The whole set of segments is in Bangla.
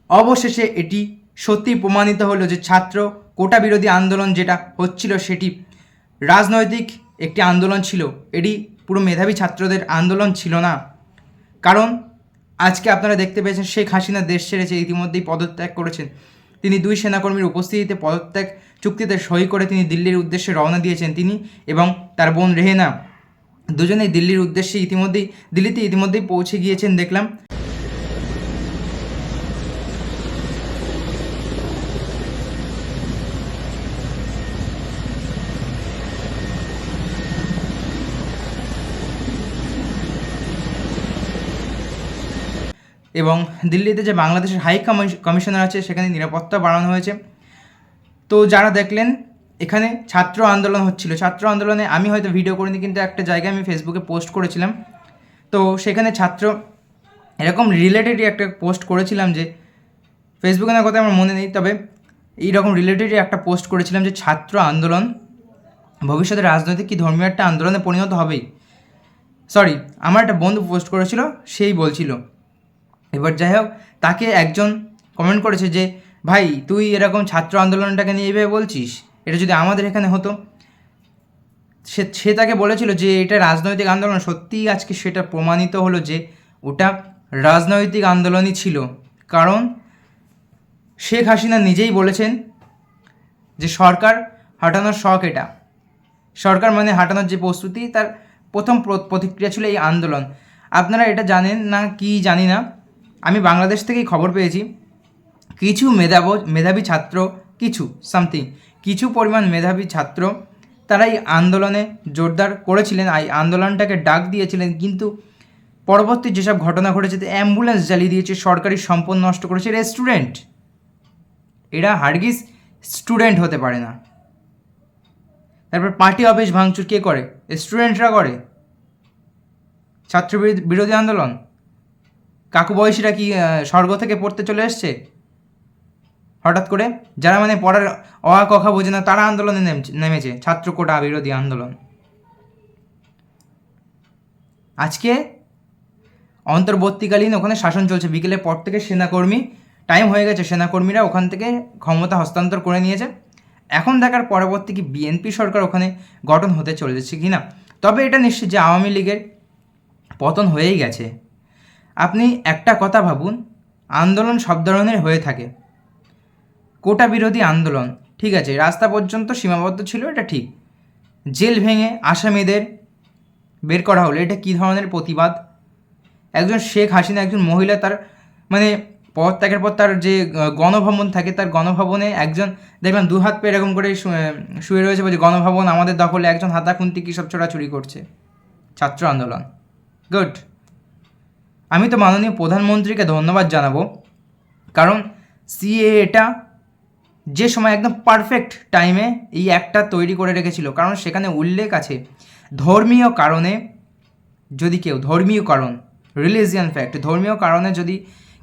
অবশেষে এটি সত্যিই প্রমাণিত হলো যে ছাত্র কোটা বিরোধী আন্দোলন যেটা হচ্ছিল সেটি রাজনৈতিক একটি আন্দোলন ছিল, এটি পুরো মেধাবী ছাত্রদের আন্দোলন ছিল না। কারণ আজকে আপনারা দেখতে পেয়েছেন শেখ হাসিনা দেশ ছেড়েছে, ইতিমধ্যেই পদত্যাগ করেছেন। তিনি 2 সেনাকর্মীর উপস্থিতিতে পদত্যাগ চুক্তিতে সই করে তিনি দিল্লির উদ্দেশ্যে রওনা দিয়েছেন। তিনি এবং তার বোন রেহেনা দুজনেই দিল্লির উদ্দেশ্যে দিল্লিতে ইতিমধ্যেই পৌঁছে গিয়েছেন দেখলাম। এবং দিল্লিতে যে বাংলাদেশের হাই কমিশনার আছে সেখানে নিরাপত্তা বাড়ানো হয়েছে। তো যারা দেখলেন এখানে ছাত্র আন্দোলন হচ্ছিল, ছাত্র আন্দোলনে আমি হয়তো ভিডিও করিনি, কিন্তু একটা জায়গায় আমি ফেসবুকে পোস্ট করেছিলাম। তো সেখানে ছাত্র এরকম রিলেটেডই একটা পোস্ট করেছিলাম, যে ফেসবুকে না কথা আমার মনে নেই, তবে এইরকম রিলেটেডই একটা পোস্ট করেছিলাম যে ছাত্র আন্দোলন ভবিষ্যতে রাজনৈতিক কি ধর্মীয় একটা আন্দোলনে পরিণত হবেই। সরি, আমার একটা বন্ধু পোস্ট করেছিল, সেই বলছিল। এবার যাই হোক, তাকে একজন কমেন্ট করেছে যে ভাই তুই এরকম ছাত্র আন্দোলনটাকে নিয়ে এভাবে বলছিস, এটা যদি আমাদের এখানে হতো। সে তাকে বলেছিল যে এটা রাজনৈতিক আন্দোলন। সত্যিই আজকে সেটা প্রমাণিত হলো যে ওটা রাজনৈতিক আন্দোলনই ছিল। কারণ শেখ হাসিনা নিজেই বলেছেন যে সরকার হটানোর শখ এটা, সরকার মানে হাঁটানোর যে প্রস্তুতি, তার প্রথম প্রতিক্রিয়া ছিল এই আন্দোলন। আপনারা এটা জানেন না কি জানি না, আমি বাংলাদেশ থেকেই খবর পেয়েছি, কিছু মেধাবী ছাত্র, কিছু পরিমাণ মেধাবী ছাত্র তারা এই আন্দোলনে জোরদার করেছিলেন, এই আন্দোলনটাকে ডাক দিয়েছিলেন। কিন্তু পরবর্তী যেসব ঘটনা ঘটেছে, অ্যাম্বুলেন্স জ্বালিয়ে দিয়েছে, সরকারি সম্পদ নষ্ট করেছে, এরা স্টুডেন্ট, এরা হারগিজ স্টুডেন্ট হতে পারে না। তারপর পার্টি অফিস ভাঙচুর কে করে? স্টুডেন্টরা করে। ছাত্র বিরোধী আন্দোলন, কাকু বয়সীরা কি স্বর্গ থেকে পড়তে চলে এসছে হঠাৎ করে? যারা মানে পড়ার কথা বোঝে না তারা আন্দোলনে নেমেছে, ছাত্র কোটা বিরোধী আন্দোলন। আজকে অন্তর্বর্তীকালীন ওখানে শাসন চলছে, বিকেলের পর থেকে সেনাকর্মী টাইম হয়ে গেছে, সেনাকর্মীরা ওখান থেকে ক্ষমতা হস্তান্তর করে নিয়েছে। এখন দেখার পরবর্তী কি বিএনপি সরকার ওখানে গঠন হতে চলেছে কি না। তবে এটা নিশ্চিত যে আওয়ামী লীগের পতন হয়েই গেছে। আপনি একটা কথা ভাবুন, আন্দোলন সব ধরনের হয়ে থাকে, কোটা বিরোধী আন্দোলন ঠিক আছে, রাস্তা পর্যন্ত সীমাবদ্ধ ছিল, এটা ঠিক। জেল ভেঙে আসামিদের বের করা হলো, এটা কী ধরনের প্রতিবাদ? একজন শেখ হাসিনা, একজন মহিলা, তার মানে পদত্যাগের পর তার যে গণভবন থাকে, তার গণভবনে একজন দেখলাম 2 হাত পেয়ে এরকম করে শুয়ে রয়েছে, বলছে গণভবন আমাদের দখলে, একজন হাতাখুন্তি কী সব ছোড়াছুড়ি করছে। ছাত্র আন্দোলন গুড। আমি তো মাননীয় প্রধানমন্ত্রীকে ধন্যবাদ জানাবো, কারণ সিএ এটা যে সময় একদম পারফেক্ট টাইমে এই একটা তৈরি করে রেখেছিল। কারণ সেখানে উল্লেখ আছে ধর্মীয় কারণে যদি কেউ, রিলিজিয়ান ফ্যাক্ট, ধর্মীয় কারণে যদি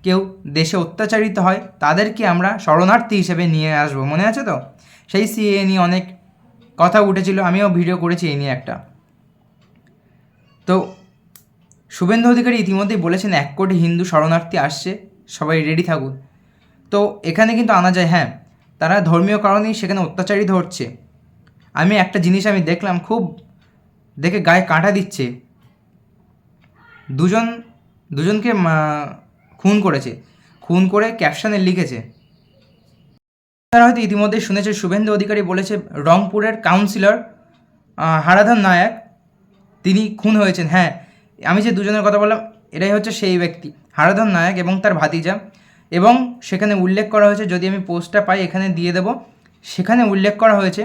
কেউ দেশে অত্যাচারিত হয় তাদেরকে আমরা শরণার্থী হিসেবে নিয়ে আসবো। মনে আছে তো? সেই সিএ নিয়ে অনেক কথা উঠেছিল, আমিও ভিডিও করেছি এই নিয়ে একটা। তো শুভেন্দু অধিকারী ইতিমধ্যেই বলেছেন 1 কোটি হিন্দু শরণার্থী আসছে, সবাই রেডি থাকুন। তো এখানে কিন্তু আনা যায়, হ্যাঁ তারা ধর্মীয় কারণেই সেখানে অত্যাচারিত হচ্ছে। আমি একটা জিনিস আমি দেখলাম, খুব দেখে গায়ে কাঁটা দিচ্ছে। দুজনকে খুন করে ক্যাপশনে লিখেছে, তারা হয়তো ইতিমধ্যে শুনেছে, শুভেন্দু অধিকারী বলেছে রংপুরের কাউন্সিলর হারাধন নায়ক তিনি খুন হয়েছেন। হ্যাঁ, আমি যে দুজনের কথা বললাম এরাই হচ্ছে সেই ব্যক্তি, হারাধন নায়ক এবং তার ভাতিজা। এবং সেখানে উল্লেখ করা হয়েছে, যদি আমি পোস্টটা পাই এখানে দিয়ে দেব, সেখানে উল্লেখ করা হয়েছে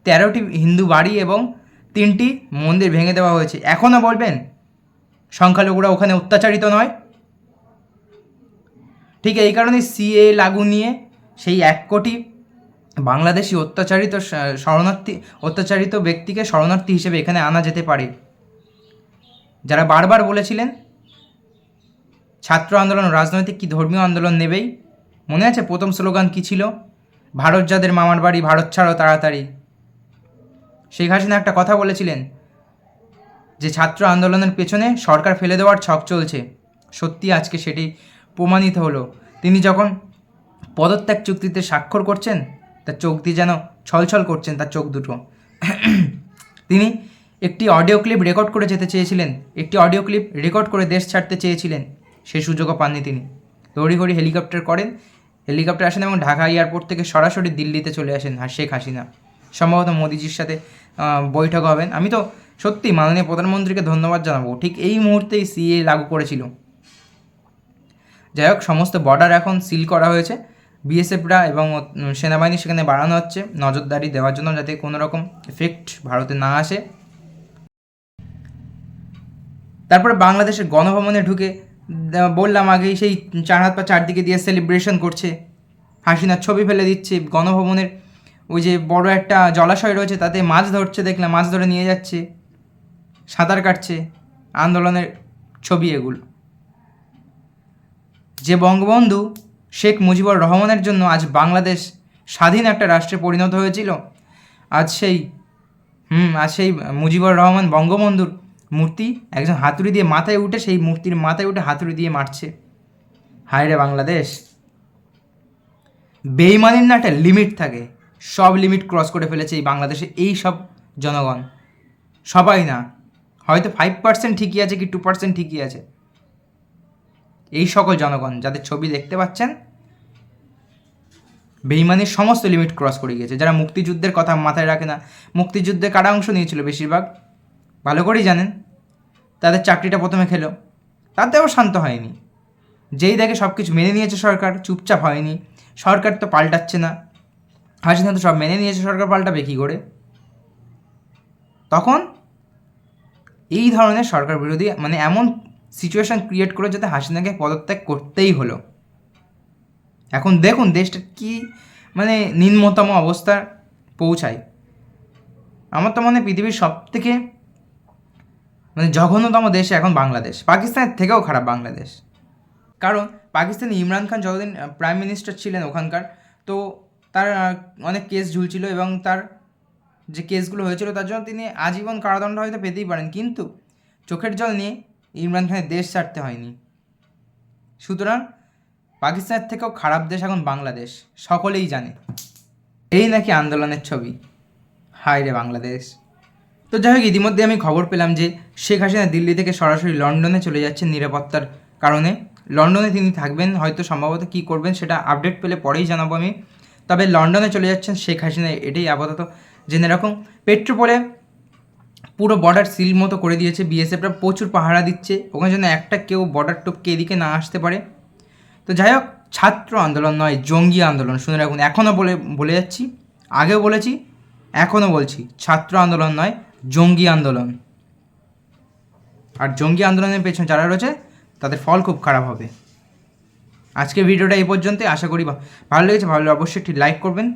13টি হিন্দু বাড়ি এবং 3টি মন্দির ভেঙে দেওয়া হয়েছে। এখনও বলবেন সংখ্যালঘুরা ওখানে অত্যাচারিত নয়? ঠিক এই কারণে সিএ লাগু নিয়ে সেই 1 কোটি বাংলাদেশি অত্যাচারিত ব্যক্তিকে শরণার্থী হিসেবে এখানে আনা যেতে পারে। যারা বারবার বলেছিলেন ছাত্র আন্দোলন রাজনৈতিক কি ধর্মীয় আন্দোলন নেবেই, মনে আছে প্রথম স্লোগান কী ছিল? ভারত যাদের মামার বাড়ি, ভারত ছাড়ো তাড়াতাড়ি। শেখ হাসিনা একটা কথা বলেছিলেন যে ছাত্র আন্দোলনের পেছনে সরকার ফেলে দেওয়ার ছক চলছে। সত্যি আজকে সেটি প্রমাণিত হলো। তিনি যখন পদত্যাগ চুক্তিতে স্বাক্ষর করছেন, তার চোখ দিয়ে যেন ছলছল করছেন তার চোখ দুটো। তিনি একটি অডিও ক্লিপ রেকর্ড করে যেতে চেয়েছিলেন, একটি অডিও ক্লিপ রেকর্ড করে দেশ ছাড়তে চেয়েছিলেন, সেই সুযোগও পাননি তিনি। তড়িঘড়ি হেলিকপ্টার করেন, হেলিকপ্টার আসেন এবং ঢাকা এয়ারপোর্ট থেকে সরাসরি দিল্লিতে চলে আসেন আর শেখ হাসিনা সম্ভবত মোদিজির সাথে বৈঠক হবেন। আমি তো সত্যি মাননীয় প্রধানমন্ত্রীকে ধন্যবাদ জানাবো, ঠিক এই মুহূর্তেই সিএ লাগু করেছিল। যাই হোক, সমস্ত বর্ডার এখন সিল করা হয়েছে, বিএসএফরা এবং সেনাবাহিনী সেখানে বাড়ানো হচ্ছে নজরদারি দেওয়ার জন্য, যাতে কোনো রকম এফেক্ট ভারতে না আসে। তারপরে বাংলাদেশের গণভবনে ঢুকে বললাম আগেই, সেই 4 হাত পা চারদিকে দিয়ে সেলিব্রেশন করছে, হাসিনার ছবি ফেলে দিচ্ছে। গণভবনের ওই যে বড় একটা জলাশয় রয়েছে তাতে মাছ ধরছে, দেখলাম মাছ ধরে নিয়ে যাচ্ছে, সাঁতার কাটছে। আন্দোলনের ছবি এগুলো। যে বঙ্গবন্ধু শেখ মুজিবুর রহমানের জন্য আজ বাংলাদেশ স্বাধীন একটা রাষ্ট্রে পরিণত হয়েছিল, আজ সেই মুজিবুর রহমান বঙ্গবন্ধুর মূর্তি একজন হাতুড়ি দিয়ে মাথায় উঠে, সেই মূর্তির মাথায় উঠে হাতুড়ি দিয়ে মারছে। হায় রে বাংলাদেশ! বেইমানির না একটা লিমিট থাকে, সব লিমিট ক্রস করে ফেলেছে এই বাংলাদেশে এই সব জনগণ। সবাই না, হয়তো 5% ঠিকই আছে কি 2% ঠিকই আছে। এই সকল জনগণ যাদের ছবি দেখতে পাচ্ছেন, বেইমানির সমস্ত লিমিট ক্রস করে গিয়েছে। যারা মুক্তিযুদ্ধের কথা মাথায় রাখে না, মুক্তিযুদ্ধে কারা অংশ নিয়েছিল বেশিরভাগ ভালো করেই জানেন, তাদের চাকরিটা প্রথমে খেলো, তাতেও শান্ত হয়নি। যেই দেখে সব কিছু মেনে নিয়েছে সরকার, চুপচাপ হয়নি। সরকার তো পাল্টাচ্ছে না, হাসিনা তো সব মেনে নিয়েছে, সরকার পাল্টাবে কী করে? তখন এই ধরনের সরকার বিরোধী এমন সিচুয়েশান ক্রিয়েট করে যাতে হাসিনাকে পদত্যাগ করতেই হলো। এখন দেখুন দেশটা কি নিম্নতম অবস্থা পৌঁছায়। আমার তো মনে হয় পৃথিবীর সব থেকে জঘন্যতম দেশ এখন বাংলাদেশ, পাকিস্তানের থেকেও খারাপ বাংলাদেশ। কারণ পাকিস্তানে ইমরান খান যতদিন প্রাইম মিনিস্টার ছিলেন ওখানকার, তো তার অনেক কেস ঝুলছিল এবং তার যে কেসগুলো হয়েছিল তার জন্য তিনি আজীবন কারাদণ্ড হয়তো পেতেই পারেন, কিন্তু চোখের জল নিয়ে ইমরান খানের দেশ ছাড়তে হয়নি। সুতরাং পাকিস্তানের থেকেও খারাপ দেশ এখন বাংলাদেশ, সকলেই জানে। এই নাকি আন্দোলনের ছবি, হায় রে বাংলাদেশ! তো যাই হোক, ইতিমধ্যে আমি খবর পেলাম যে শেখ হাসিনা দিল্লি থেকে সরাসরি লন্ডনে চলে যাচ্ছেন নিরাপত্তার কারণে। লন্ডনে তিনি থাকবেন, হয়তো সম্ভবত কী করবেন সেটা আপডেট পেলে পরেই জানাবো আমি। তবে লন্ডনে চলে যাচ্ছেন শেখ হাসিনা, এটাই আপাতত জেনে রাখুন। পেট্রোপোলে পুরো বর্ডার সিল মতো করে দিয়েছে, বিএসএফরা প্রচুর পাহারা দিচ্ছে ওখানে যেন একটা কেউ বর্ডার টপকে এদিকে না আসতে পারে। তো যাই হোক, ছাত্র আন্দোলন নয়, জঙ্গি আন্দোলন, শুনে রাখুন। এখনও বলে যাচ্ছি, আগেও বলেছি, এখনও বলছি, ছাত্র আন্দোলন নয়, জঙ্গি আন্দোলন। আর জঙ্গি আন্দোলনের পেছনে যারা রয়েছে তাদের ফল খুব খারাপ হবে। আজকে ভিডিওটা এই পর্যন্তই, আশা করি ভালো লেগেছে। ভালো লাগলে অবশ্যই একটি লাইক করবেন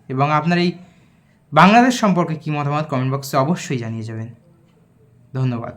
এবং আপনার এই বাংলাদেশ সম্পর্কে কী মতামত কমেন্ট বক্সে অবশ্যই জানিয়ে যাবেন। ধন্যবাদ।